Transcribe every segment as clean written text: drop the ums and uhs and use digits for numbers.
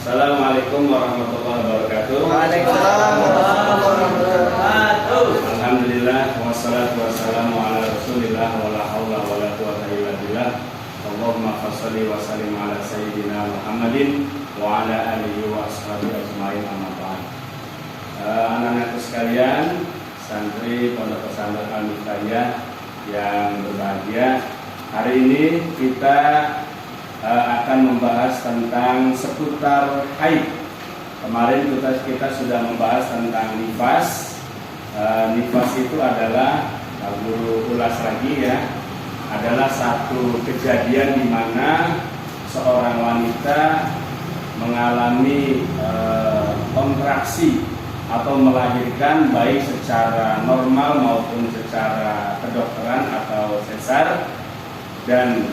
Assalamualaikum warahmatullahi wabarakatuh. Waalaikumsalam warahmatullahi wabarakatuh. Alhamdulillah wassalatu wassalamu ala Rasulillah wala haula wala quwwata illa billah. Allahumma shalli wa sallim ala sayyidina Muhammadin wa ala alihi wa ashabihi ajmain, amma ba'd. Anak-anakku sekalian, santri Pondok Pesantren Al-Miftahiyah yang berbahagia, hari ini kita akan membahas tentang seputar haid. Kemarin kita sudah membahas tentang nifas. Nifas itu adalah, guru ulas lagi ya, adalah satu kejadian di mana seorang wanita mengalami kontraksi atau melahirkan baik secara normal maupun secara kedokteran atau sesar, dan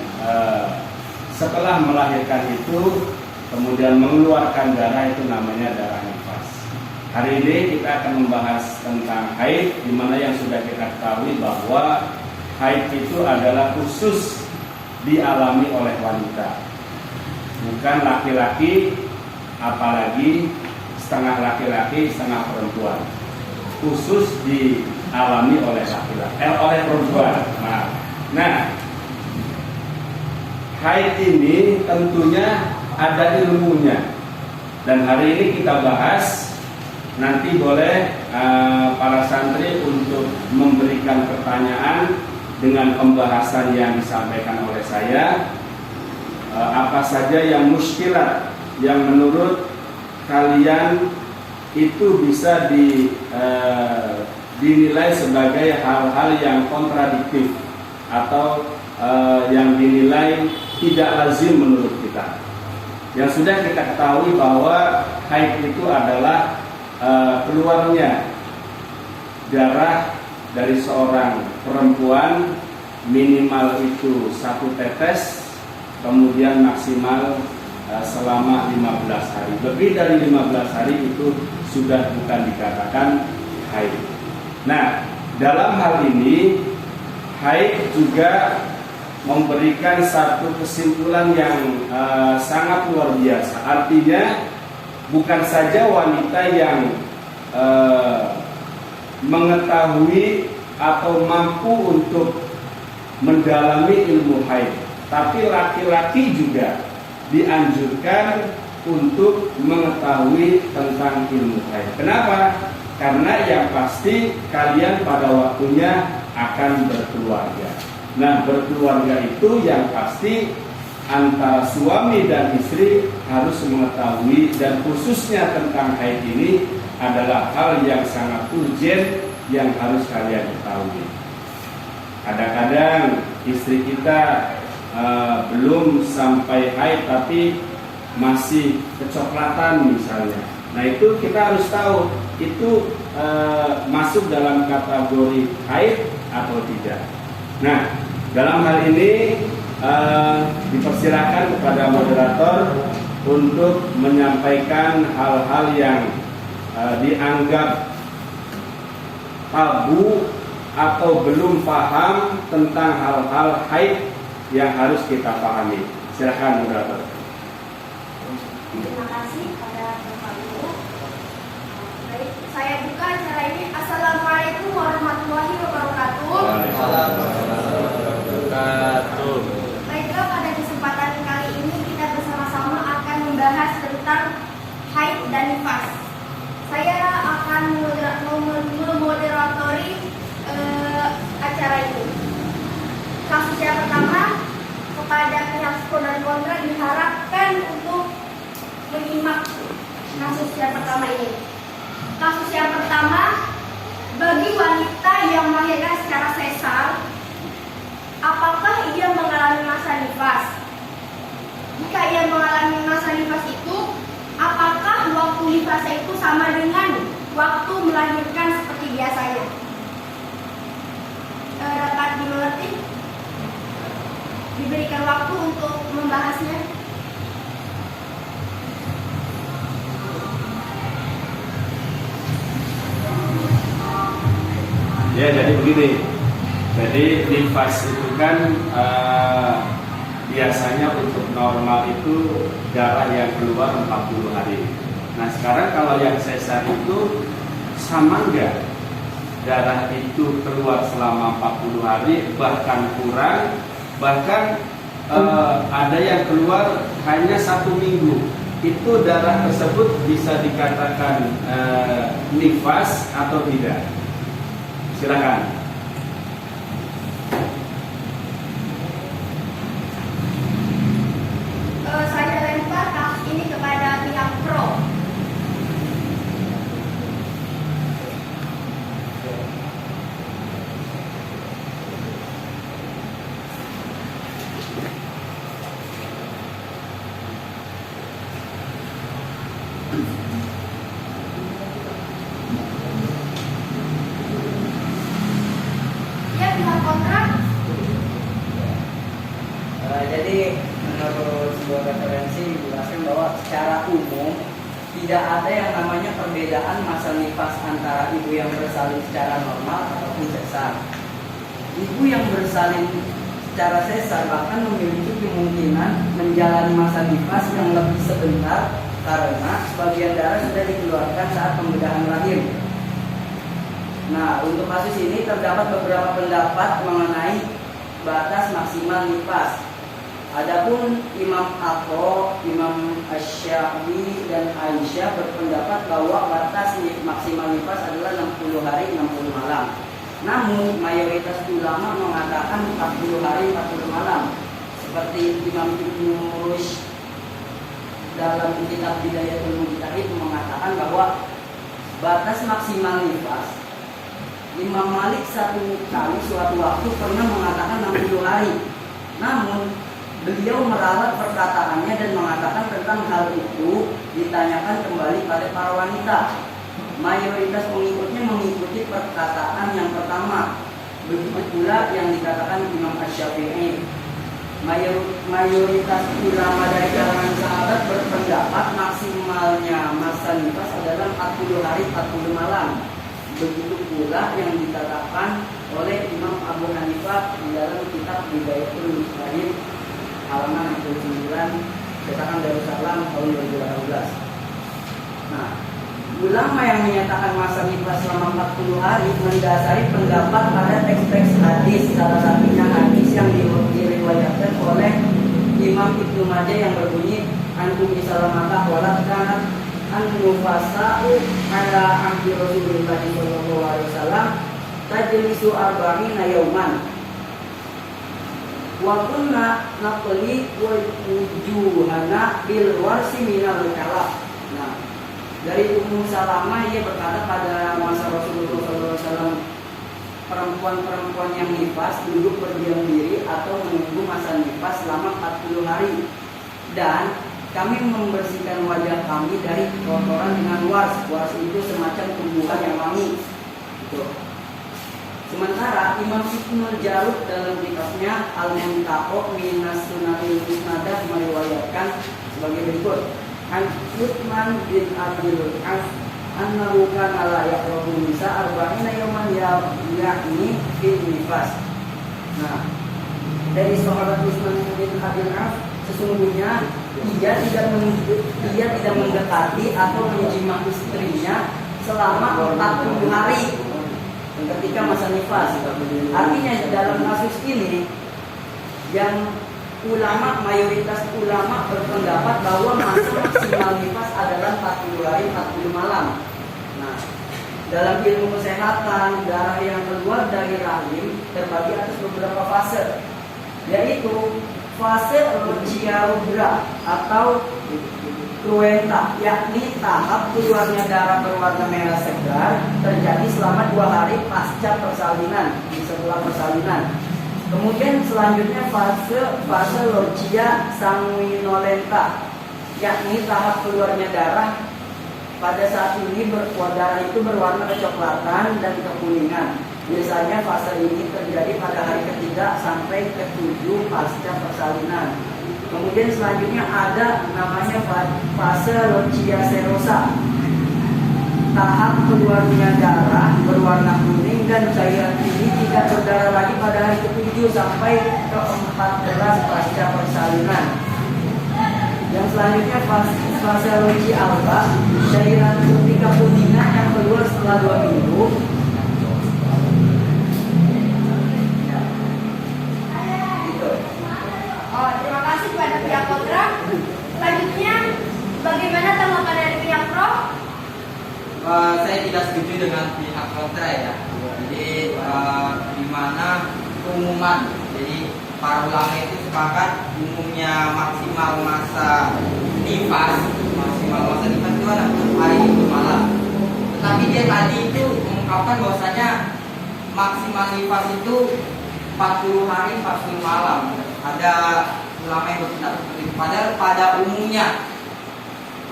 setelah melahirkan itu kemudian mengeluarkan darah, itu namanya darah nifas. Hari ini kita akan membahas tentang haid, di mana yang sudah kita ketahui bahwa haid itu adalah khusus dialami oleh wanita, bukan laki-laki, apalagi setengah laki-laki setengah perempuan, khusus dialami oleh laki-laki, oleh perempuan. Nah, haid ini tentunya ada ilmunya, dan hari ini kita bahas. Nanti boleh para santri untuk memberikan pertanyaan dengan pembahasan yang disampaikan oleh saya. Apa saja yang muskilat yang menurut kalian itu bisa dinilai sebagai hal-hal yang kontradiktif atau yang dinilai tidak lazim menurut kita. Yang sudah kita ketahui bahwa haid itu adalah keluarnya darah dari seorang perempuan minimal itu 1 tetes, kemudian maksimal selama 15 hari. Lebih dari 15 hari itu sudah bukan dikatakan haid. Nah, dalam hal ini haid juga memberikan satu kesimpulan yang sangat luar biasa. Artinya bukan saja wanita yang mengetahui atau mampu untuk mendalami ilmu haid, tapi laki-laki juga dianjurkan untuk mengetahui tentang ilmu haid. Kenapa? Karena yang pasti kalian pada waktunya akan berkeluarga. Nah, berkeluarga itu yang pasti antara suami dan istri harus mengetahui, dan khususnya tentang haid ini adalah hal yang sangat urgent yang harus kalian ketahui. Kadang-kadang istri kita belum sampai haid tapi masih kecoklatan misalnya. Nah, itu kita harus tahu itu masuk dalam kategori haid atau tidak. Nah, dalam hal ini dipersilakan kepada moderator untuk menyampaikan hal-hal yang dianggap tabu atau belum paham tentang hal-hal haid yang harus kita pahami. Silakan moderator. Terima kasih pada Bapak Ibu. Baik, saya buka acara ini. Assalamualaikum warahmatullahi wabarakatuh. Baiklah, pada kesempatan kali ini kita bersama-sama akan membahas tentang haid dan nifas. Saya akan memoderatori acara ini. Kasus yang pertama, kepada pihak pro dan kontra diharapkan untuk menyimak kasus yang pertama ini. Kasus yang pertama, bagi wanita yang melahirkan secara sesar, apakah ia mengalami masa nifas? Jika ia mengalami masa nifas itu, apakah waktu nifasnya itu sama dengan waktu melahirkan seperti biasanya? Dapat dimengerti? Diberikan waktu untuk membahasnya. Ya, jadi begini. Jadi nifas itu kan biasanya untuk normal itu darah yang keluar 40 hari. Nah sekarang kalau yang sesar itu sama enggak? Darah itu keluar selama 40 hari bahkan kurang, bahkan ada yang keluar hanya 1 minggu. Itu darah tersebut bisa dikatakan nifas atau tidak? Silakan. Saya lempar kasus ini kepada pihak pro. Ya, pihak kontra. Jadi menurut sebuah referensi dijelaskan bahwa secara umum tidak ada yang namanya perbedaan masa nifas antara ibu yang bersalin secara normal ataupun sesar. Ibu yang bersalin secara sesar bahkan memiliki kemungkinan menjalani masa nifas yang lebih sebentar karena sebagian darah sudah dikeluarkan saat pembedahan rahim. Nah, untuk kasus ini terdapat beberapa pendapat mengenai batas maksimal nifas. Adapun Imam Atho, Imam Asy-Syafi'i dan Aisyah berpendapat bahwa batas maksimal nifas adalah 60 hari 60 malam. Namun mayoritas ulama mengatakan 40 hari 40 malam. Seperti Imam Ibnu Rushd dalam kitab Bidayatul Mujtahid mengatakan bahwa batas maksimal nifas, Imam Malik satu kali suatu waktu pernah mengatakan 60 hari. Namun beliau meralat perkataannya dan mengatakan tentang hal itu ditanyakan kembali pada para wanita. Mayoritas pengikutnya mengikuti perkataan yang pertama. Begitu pula yang dikatakan Imam Asy-Syafi'i. Mayoritas ulama dari kalangan sahabat berpendapat maksimalnya masa nifas adalah 40 hari 40 malam. Begitu pula yang dikatakan oleh Imam Abu Hanifah di dalam kitab Bidayatul Mujtahid halaman 69 cetakan Darussalam tahun 2018. Nah, ulama yang menyatakan masa nifas selama 40 hari mendasari pendapat pada teks-teks hadis, salah satunya hadis yang diriwayatkan oleh Imam Ibnu Majah yang berbunyi antum bisalamata walat kanat an-nufasa'u ala ahdi Rasulullah sallallahu alaihi wasallam tajlisu arba'ina yauman wa kunna naqli wa wujuhana bil warsi minal kalaf. Nah, dari Ummu Salamah ia berkata pada masa Rasulullah SAW, perempuan-perempuan yang nifas duduk berdiam diri atau menunggu masa nifas selama 40 hari, dan kami membersihkan wajah kami dari kotoran dengan wars. Wars itu semacam tumbuhan yang wangi. Sementara Imam Ibnu Jarud dalam kitabnya Al-Muntaqo Minas Sunanil Musnadah meriwayatkan sebagai berikut. An Utsman bin Abdul As annahu kana la yaqrabu nisa arba'ina yawman yakni bin nifas. Nah, dari sahabat Utsman bin Abdul As, sesungguhnya ia tidak mendekati atau menjima istrinya selama 40 hari ketika masa nifas. Artinya dalam kasus ini yang mayoritas ulama berpendapat bahwa masa maksimal nifas adalah 40 hari 40 malam. Nah, dalam ilmu kesehatan, darah yang keluar dari rahim terbagi atas beberapa fase, yaitu fase Lucia rubra atau cruenta, yakni tahap keluarnya darah berwarna merah segar terjadi selama 2 hari pasca persalinan, setelah persalinan. Kemudian selanjutnya fase Lucia sanguinolenta, yakni tahap keluarnya darah pada saat ini darah itu berwarna kecoklatan dan kekuningan. Biasanya fase ini terjadi pada hari ketiga sampai ke-7 pasca persalinan. Kemudian selanjutnya ada namanya fase Lucia serosa. Tahap keluarnya darah berwarna kuning dan cairan ini tidak berdarah lagi pada hari ke-7 sampai ke-14 pasca persalinan. Yang selanjutnya fasiologi alba, cairan ketika kuningan yang keluar setelah 2 minggu. Oh, terima kasih kepada pihak kontra. Selanjutnya, bagaimana tanggapan dari pihak pro? Saya tidak setuju dengan pihak kontra ya. Jadi di mana pengumuman, jadi para ulama itu sepakat umumnya maksimal masa nifas itu kan 60 hari 1 malam. Tetapi dia tadi itu mengungkapkan bahwasanya maksimal nifas itu 40 hari 40 malam. Ada ulama yang berpendapat seperti itu. Padahal pada umumnya,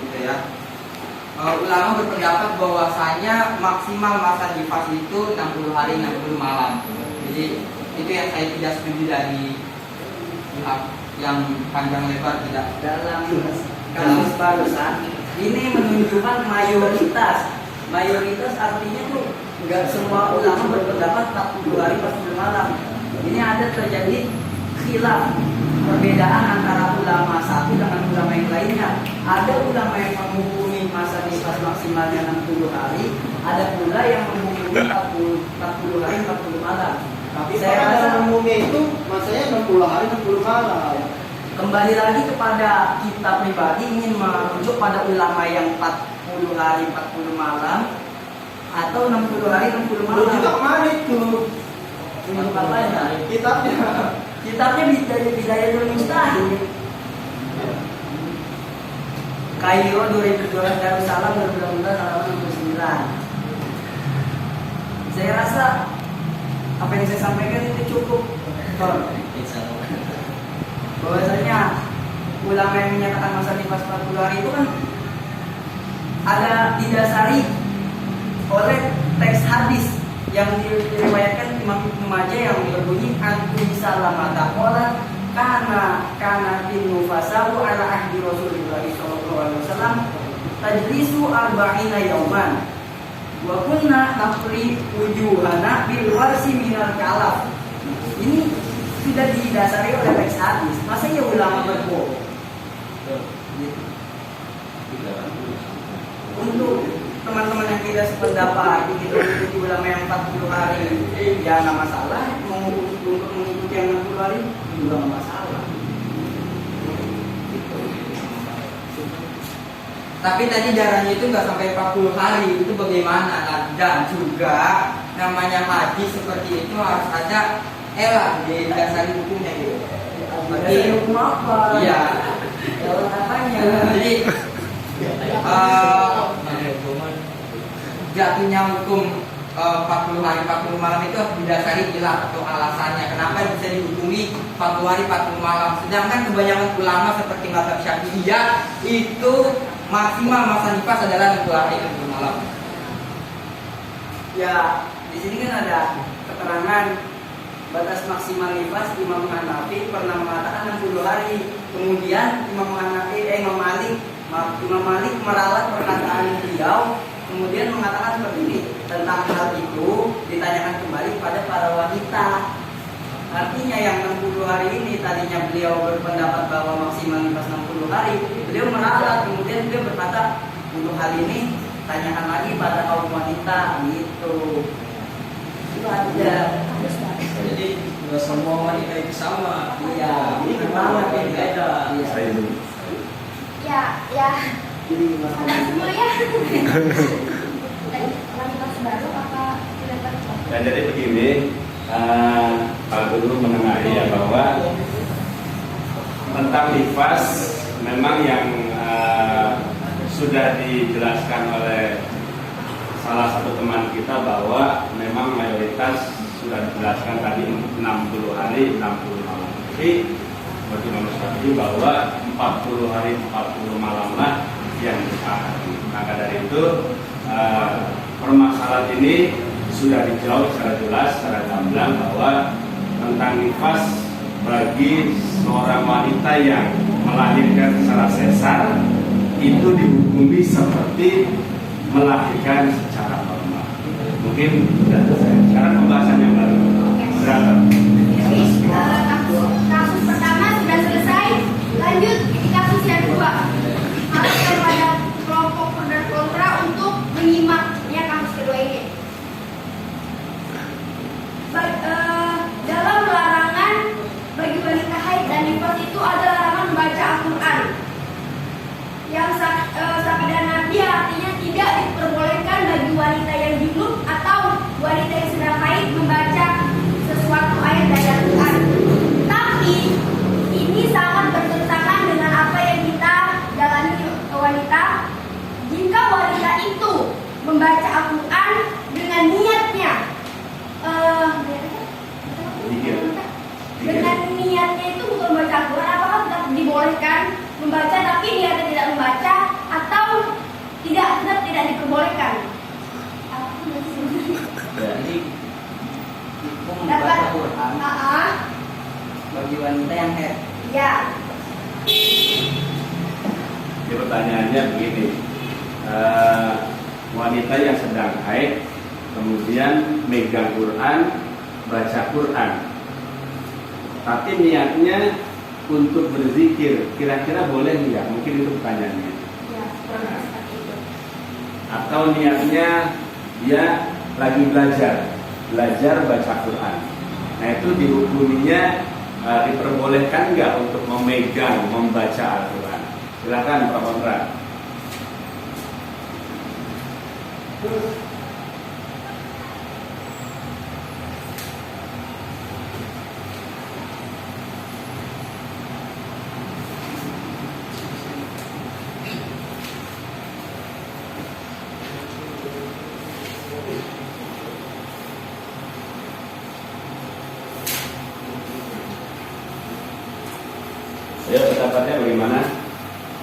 gitu ya. Ulama berpendapat bahwasanya maksimal masa nifas itu 60 hari 60 malam. Jadi itu yang saya tidak setuju dari pihak yang panjang lebar tidak. Dalam kasus barusan ini menunjukkan mayoritas artinya tuh nggak semua ulama berpendapat 40 hari 40 malam. Ini ada terjadi khilaf, perbedaan antara ulama satu dengan ulama yang lainnya. Ada ulama yang menghukumi masa nifas maksimalnya 60 hari, ada pula yang menghukumi 40 hari 40 malam. Tapi saya pada rasa umumnya itu masanya 60 hari 60 malam. Kembali lagi kepada kita pribadi ingin merujuk pada ulama yang 40 hari 40 malam atau 60 hari 60 malam. Lu juga kemana itu? Untuk apanya? Kitabnya Bidayatul Mujtahid. Kairo 2012 Darussalam 2012 halaman 69. Saya rasa apa yang saya sampaikan itu cukup. Bahwasanya ulama yang menyatakan masa nifas 40 hari itu kan ada didasari oleh teks hadis yang diriwayatkan Imam Ibnu Majah yang berbunyi antum salamata qala kana bin nufasahu ala ahdi Rasulullah sallallahu alaihi wasallam tajlisu arba'ina yauman wa kunna nafri wujuhana bil warsi minal kalaf. Ini sudah didasari oleh teks hadis. Masa ya ulama berbohong? Untuk teman-teman yang tidak sependapat begitu mengikuti ulama yang 40 hari ya nggak masalah, mengikuti yang 60 hari juga nggak masalah. Tapi tadi darahnya itu nggak sampai 40 hari, itu bagaimana? Dan juga namanya hadis seperti itu harus ada di dasari hukumnya gitu. Jadi hukum apa? Iya. Kalau apanya? Jadi jatuhnya hukum 40 hari 40 malam itu harus didasari ilah atau alasannya kenapa bisa dihukumi 40 hari 40 malam. Sedangkan kebanyakan ulama seperti mazhab Syafi'iyah itu maksimal masa nifas adalah 60 hari 60 malam. Ya, di sini kan ada keterangan batas maksimal nifas. Imam Hanafi pernah mengatakan 60 hari. Kemudian Imam Malik meralat perkataan beliau, kemudian mengatakan seperti ini. Tentang hal itu ditanyakan kembali kepada para wanita. Artinya yang 60 hari ini tadinya beliau berpendapat bahwa maksimal nifas 60 hari, beliau meralat, kemudian beliau berkata untuk hal ini tanyakan lagi pada kaum wanita gitu. Itu ada. Jadi nggak semua wanita itu sama. Iya, ini gimana beda? Iya. Ya. Jadi Salah dulu ya. Lantas baru apa tidak terjadi? Ya, jadi begini, Pak Guru menengahi ya bahwa tentang nifas memang yang sudah dijelaskan oleh salah satu teman kita bahwa memang mayoritas sudah dijelaskan tadi 60 hari 60 malam. Jadi bagi Imam Syafi'i bahwa 40 hari 40 malam lah yang disepakati. Maka dari itu permasalahan ini sudah dijawab secara jelas, secara gamblang bahwa tentang nifas bagi seorang wanita yang melahirkan secara sesar itu dihukumi seperti melahirkan secara normal. Mungkin sudah selesai. Sekarang pembahasan yang baru. Silakan. Kasus pertama sudah selesai. Lanjut di kasus yang kedua. itu membaca Al-Quran dengan niatnya dengan niatnya itu bukan membaca Al-Quran, apakah tetap dibolehkan membaca tapi niatnya tidak membaca, atau tetap tidak diperbolehkan? Jadi itu membaca Quran bagi wanita yang haid. Ya. Jadi pertanyaannya begini, wanita yang sedang haid kemudian megang Quran, baca Quran, tapi niatnya untuk berzikir, kira-kira boleh nggak? Mungkin itu pertanyaannya. Ya, kurang seperti itu. Atau niatnya dia lagi belajar baca Quran. Nah itu dihukuminya diperbolehkan nggak untuk memegang, membaca Al-Quran? Silakan Pak Konrad. Ayo pendapatnya bagaimana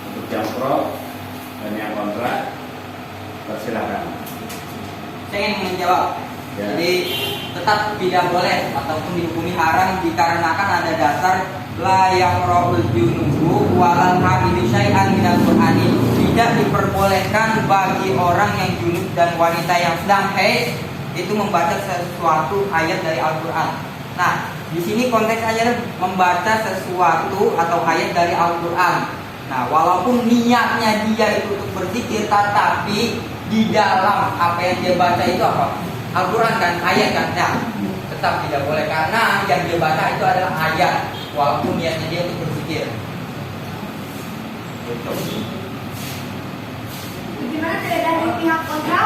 untuk yang pro dan yang kontra? Persilakan. Saya ingin menjawab. Ya. Jadi tetap tidak boleh ataupun dihukumi haram dikarenakan ada dasar la yaqra'ul junubu walal habidu syai'an minal Qur'ani. Tidak diperbolehkan bagi orang yang junub dan wanita yang sedang haid itu membaca sesuatu ayat dari Al-Qur'an. Nah, di sini konteksnya membaca sesuatu atau ayat dari Al-Qur'an. Nah, walaupun niatnya dia itu untuk berzikir, tetapi di dalam apa yang dia baca itu apa? Al-Quran kan, ayat kan? Nah, tetap tidak boleh karena yang dia baca itu adalah ayat, walaupun niatnya dia untuk berzikir. Bagaimana tidak dari pihak kontra?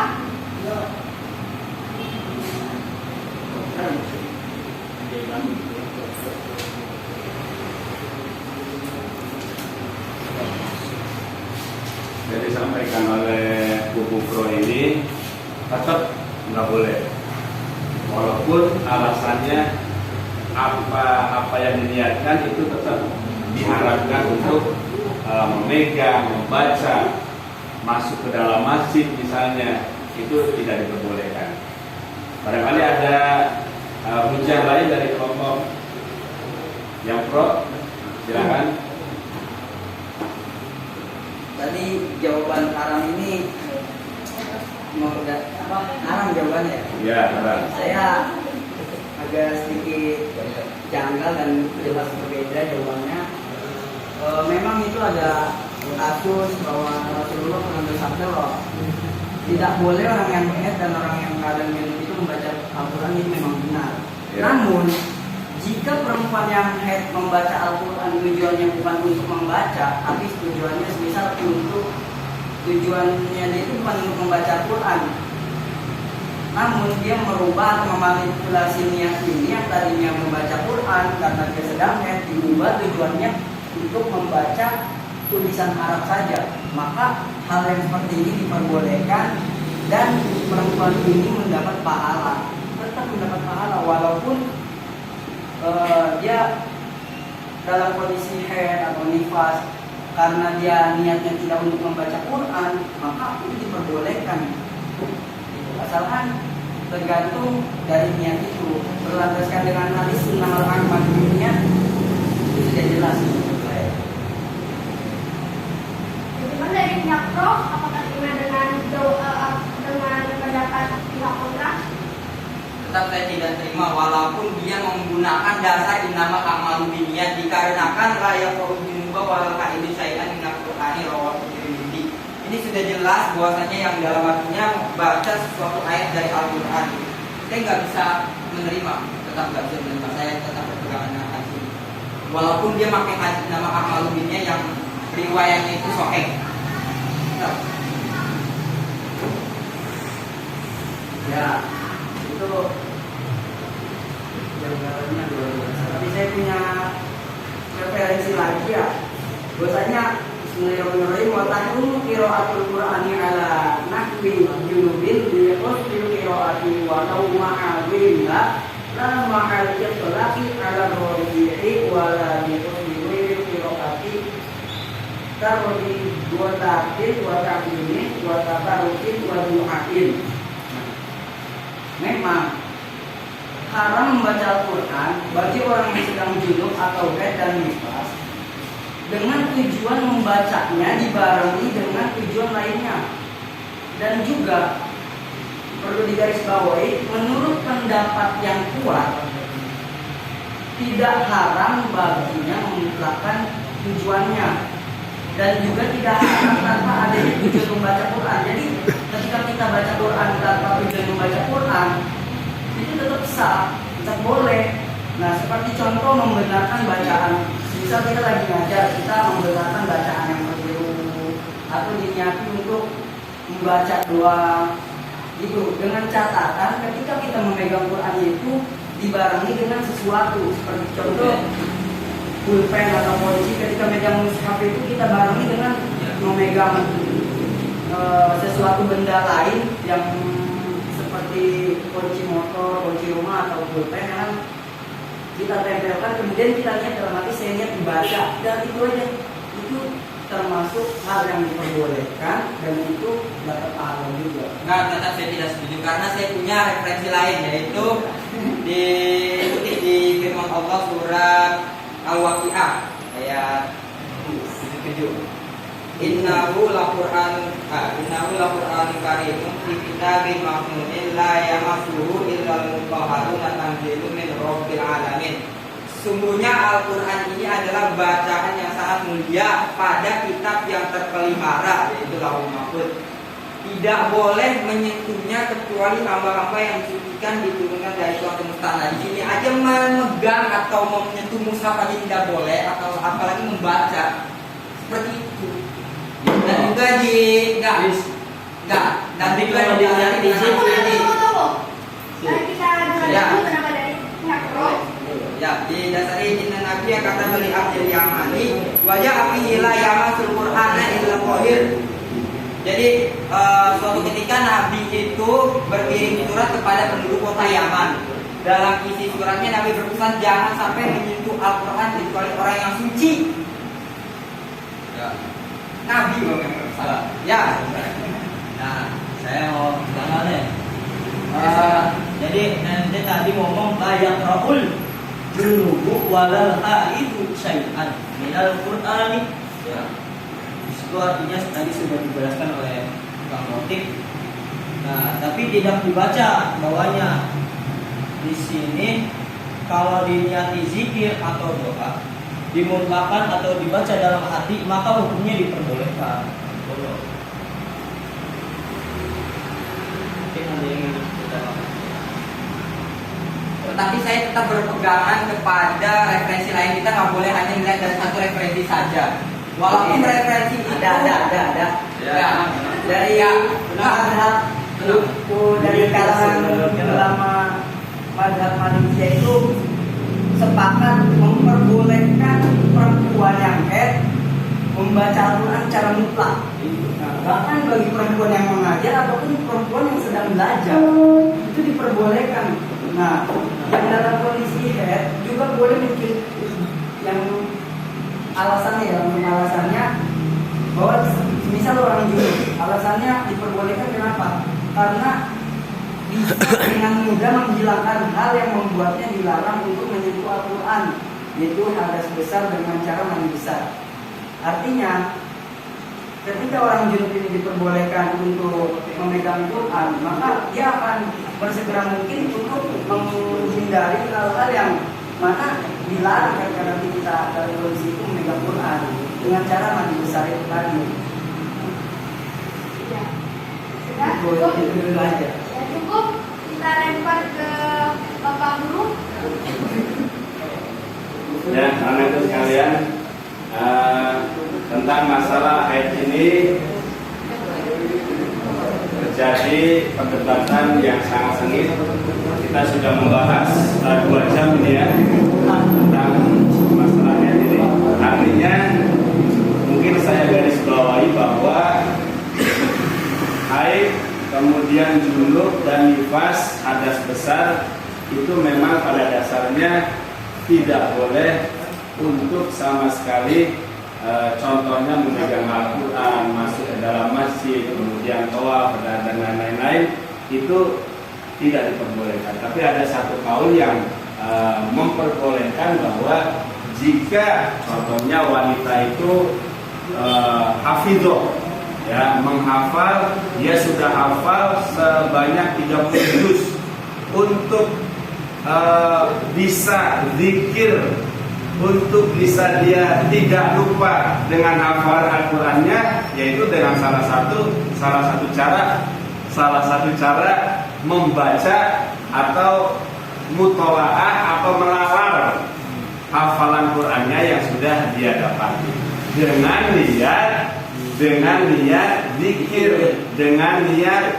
Jadi disampaikan oleh buku pro ini tetap nggak boleh, walaupun alasannya apa yang diniatkan itu tetap diharapkan untuk memegang, membaca, masuk ke dalam masjid misalnya, itu tidak diperbolehkan. Barangkali ada hujah lain dari kelompok yang pro, silakan. Tadi jawaban haram ini haram jawabannya. Ya, haram. Saya agak sedikit janggal dan jelas berbeda jawabannya. Memang itu ada kasus bahwa Rasulullah pernah bersabda bahwa tidak boleh orang yang haid dan orang yang keadaan junub itu membaca Al-Quran, itu memang benar. Ya. Namun jika perempuan yang haid membaca Al-Quran tujuannya bukan untuk membaca, tapi tujuannya semisal untuk tujuannya dia itu bukan untuk membaca Al-Quran, namun dia merubah atau memanipulasi niat ini yang tadinya membaca Quran karena dia sedang haid, diubah tujuannya untuk membaca tulisan Arab saja, maka hal yang seperti ini diperbolehkan dan perempuan ini mendapat pahala, tetap mendapat pahala walaupun dia dalam kondisi haid atau nifas, karena dia niatnya tidak untuk membaca Quran, maka itu diperbolehkan. Asalkan tergantung dari niat itu, berlandaskan dengan hadis sunnah al-Ahmad dunia, itu sudah jelas. Bagaimana dari pihak pro? Apakah terima dengan pendapat pihak kontra? Tetap saya tidak terima walaupun dia menggunakan dasar innama a'malu binniyat dikarenakan la yaqra'ul junuba walal ha'idu syai'an minal Qur'ani rawahu Tirmidzi. Ini sudah jelas bahwasanya yang dalam artinya baca sesuatu ayat dari Al-Qur'an. Saya nggak bisa menerima, tetap nggak bisa menerima. Saya tetap berpegang dengan hadis ini. Walaupun dia pakai hadis nama a'malu binniyat yang riwayatnya itu sahih. Ya, itu jawabannya luar biasa. Tapi saya punya referensi lagi bahwasanya Bismillahirrahmanirrahim wa tahrumu qira'atul Qur'ani ala nahwi fi junubin liqasdil qiraati wa law ma'awilha la ma'al itlaqi ala rabi'i wa la liqasdil qiraati tarbi wa ta'til wa ta'limi wa tabarukin wa du'ain. Memang haram membaca Al-Quran bagi orang yang sedang junub atau haid dan nifas dengan tujuan membacanya dibarengi dengan tujuan lainnya. Dan juga perlu digarisbawahi, menurut pendapat yang kuat tidak haram baginya memutlakkan tujuannya, dan juga tidak haram tanpa adanya tujuan membaca Quran. Jadi ketika kita baca Quran tanpa tujuan membaca Quran itu tetap sah, tetap boleh. Nah, seperti contoh membenarkan bacaan. Misal kita lagi ngajar, kita membenarkan bacaan yang keliru atau diniati untuk membaca doa itu, dengan catatan ketika kita memegang Quran itu dibarengi dengan sesuatu. Seperti contoh pulpen atau kunci, ketika megang mushaf itu kita barengi dengan memegang sesuatu benda lain yang seperti kunci motor, kunci rumah atau pulpen yang kita tempelkan, kemudian kita lihat dalam hati, saya niat dibaca, dan itu aja. Itu termasuk hal yang diperbolehkan dan itu dapat pahala juga. Enggak, tetap saya tidak setuju karena saya punya referensi lain, yaitu dikutip di firman Allah surat Al-Waqi'ah ayat 7. Innahu laqur'anun karimun fi kitabin maknunin la yamassuhu illal mutahharun tanzilun min rabbil alamin. Sungguhnya Al-Quran ini adalah bacaan yang sangat mulia pada kitab yang terpelihara, yaitu Lauhul Mahfuz. Tidak boleh menyentuhnya kecuali hamba-hamba yang disucikan diturunkan dari Tuhan semesta. Nah, di sini aja memegang atau menyentuh mushaf aja tidak boleh, atau apalagi membaca seperti itu. Dan juga dan juga di sini. Ya, di dasar ini Nabi yang kata beli Abdul Yamani wajah api ila yamasul Qur'ana illa qahir. Jadi suatu ketika Nabi itu berkirim surat kepada penduduk kota Yaman. Dalam isi suratnya Nabi berpesan jangan sampai menyentuh Al-Quran kecuali orang yang suci. Ya. Nabi yang berpesan. Ya. Nah, saya mau tanya nih. Jadi nanti tadi ngomong layak raul junubu walal haidu syai'an minal Qur'ani. Ya. Itu artinya tadi sudah dijelaskan oleh Bang Motif. Nah, tapi tidak dibaca bawahnya. Di sini kalau diniati zikir atau doa, dimutlakan atau dibaca dalam hati, maka hukumnya diperbolehkan. Tetapi saya tetap berpegangan kepada referensi lain. Kita nggak boleh hanya melihat dari satu referensi saja. Walaupun referensi ada. Ya. Dari madhab dari kalangan ulama madhab Malaysia itu sepakat memperbolehkan perempuan yang haid membaca Al-Quran secara mutlak. Nah, bahkan bagi perempuan yang mengajar ataupun perempuan yang sedang belajar itu diperbolehkan. Nah, yang dalam kondisi haid juga boleh mungkin yang alasannya bahwa misal orang junub, alasannya diperbolehkan kenapa? Karena bisa dengan mudah menghilangkan hal yang membuatnya dilarang untuk menyentuh Al-Quran, yaitu hadas besar dengan cara mandi besar. Artinya ketika orang junub ini diperbolehkan untuk memegang Quran, maka dia akan bersegera mungkin untuk menghindari hal-hal yang mana dilarang karena nanti kita dalam kondisi itu memegang Quran dengan cara mandi besar itu tadi. Ya. Sudah cukup. Aja. Ya cukup. Kita lempar ke Bapak Guru. Ya, anak itu sekalian, tentang masalah haid ini terjadi perdebatan yang sangat sengit. Kita sudah membahas 2 jam ini ya tentang masalah haid ini. Artinya mungkin saya garis bawahi bahwa haid kemudian junub dan nifas hadas besar itu memang pada dasarnya tidak boleh untuk sama sekali contohnya memegang Al-Quran, masuk ke dalam masjid, kemudian tawaf dan lain-lain, itu tidak diperbolehkan. Tapi ada satu kaul yang memperbolehkan bahwa jika contohnya wanita itu hafidhoh, ya, menghafal, dia sudah hafal sebanyak 30 juz untuk bisa zikir, untuk bisa dia tidak lupa dengan hafalan Al-Qur'annya, yaitu dengan salah satu cara membaca atau mutolaah atau melalar hafalan Qur'annya yang sudah dia dapati dengan niat zikir, dengan niat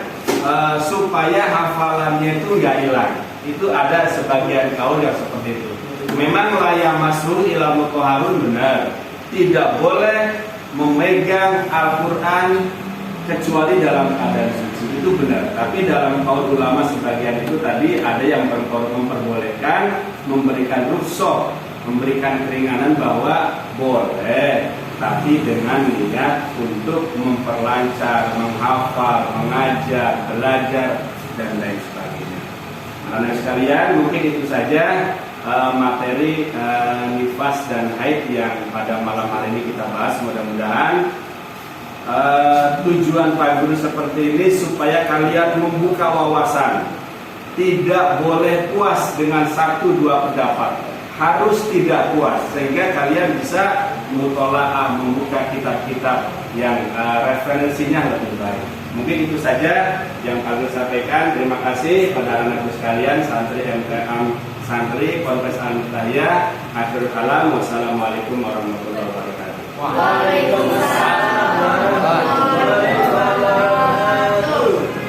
supaya hafalannya itu nggak hilang. Itu ada sebagian kaul yang seperti itu. Memang la masuk ila mutahharun, benar. Tidak boleh memegang Al-Qur'an kecuali dalam keadaan suci, itu benar. Tapi dalam kaul ulama sebagian itu tadi ada yang memperbolehkan, memberikan rukhsah, memberikan keringanan bahwa boleh, tapi dengan niat untuk memperlancar, menghafal, mengajar, belajar dan lain sebagainya. Anak sekalian, mungkin itu saja materi nifas dan haid yang pada malam hari ini kita bahas. Mudah-mudahan tujuan Pak Guru seperti ini supaya kalian membuka wawasan. Tidak boleh puas dengan 1-2 pendapat, harus tidak puas, sehingga kalian bisa mutolaah, membuka kitab-kitab yang referensinya lebih baik. Mungkin itu saja yang Pak Guru sampaikan. Terima kasih pada anak-anak sekalian, santri MTM, santri Ponpes Al-Mutahiyah. Akhirul kalam, wassalamualaikum warahmatullahi wabarakatuh. Waalaikumsalam warahmatullahi wabarakatuh.